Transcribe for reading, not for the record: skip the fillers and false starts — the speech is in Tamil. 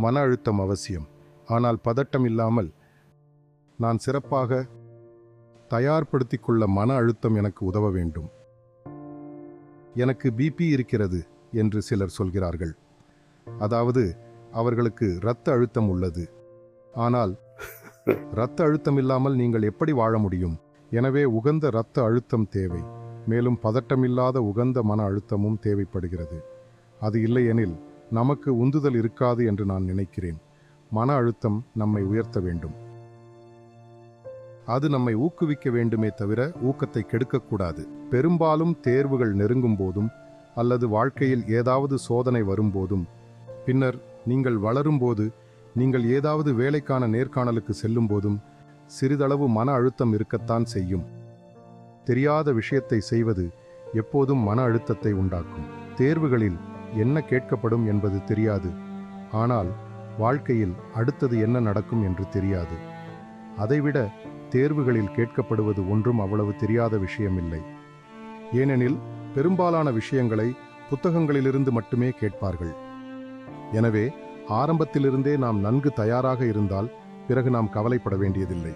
மன அழுத்தம் அவசியம். ஆனால் பதட்டம் இல்லாமல் நான் சிறப்பாக தயார்படுத்திக் கொள்ள மன அழுத்தம் எனக்கு உதவ வேண்டும். எனக்கு பிபி இருக்கிறது என்று சிலர் சொல்கிறார்கள். அதாவது அவர்களுக்கு இரத்த அழுத்தம் உள்ளது. ஆனால் இரத்த அழுத்தம் இல்லாமல் நீங்கள் எப்படி வாழ முடியும்? எனவே உகந்த இரத்த அழுத்தம் தேவை. மேலும் பதட்டமில்லாத உகந்த மன அழுத்தமும் தேவைப்படுகிறது. அது இல்லையெனில் நமக்கு உந்துதல் இருக்காது என்று நான் நினைக்கிறேன். மன அழுத்தம் நம்மை உயர்த்த வேண்டும். அது நம்மை ஊக்குவிக்க வேண்டுமே தவிர ஊக்கத்தை கெடுக்கக்கூடாது. பெரும்பாலும் தேர்வுகள் நெருங்கும் போதும் அல்லது வாழ்க்கையில் ஏதாவது சோதனை வரும்போதும், பின்னர் நீங்கள் வளரும்போது, நீங்கள் ஏதாவது வேலைக்கான நேர்காணலுக்கு செல்லும் போதும் சிறிதளவு மன அழுத்தம் இருக்கத்தான் செய்யும். தெரியாத விஷயத்தை செய்வது எப்போதும் மன அழுத்தத்தை உண்டாக்கும். தேர்வுகளில் என்ன கேட்கப்படும் என்பது தெரியாது. ஆனால் வாழ்க்கையில் அடுத்தது என்ன நடக்கும் என்று தெரியாது. அதைவிட தேர்வுகளில் கேட்கப்படுவது ஒன்றும் அவ்வளவு தெரியாத விஷயமில்லை. ஏனெனில் பெரும்பாலான விஷயங்களை புத்தகங்களிலிருந்து மட்டுமே கேட்பார்கள். எனவே ஆரம்பத்திலிருந்தே நாம் நன்கு தயாராக இருந்தால் பிறகு நாம் கவலைப்பட வேண்டியதில்லை.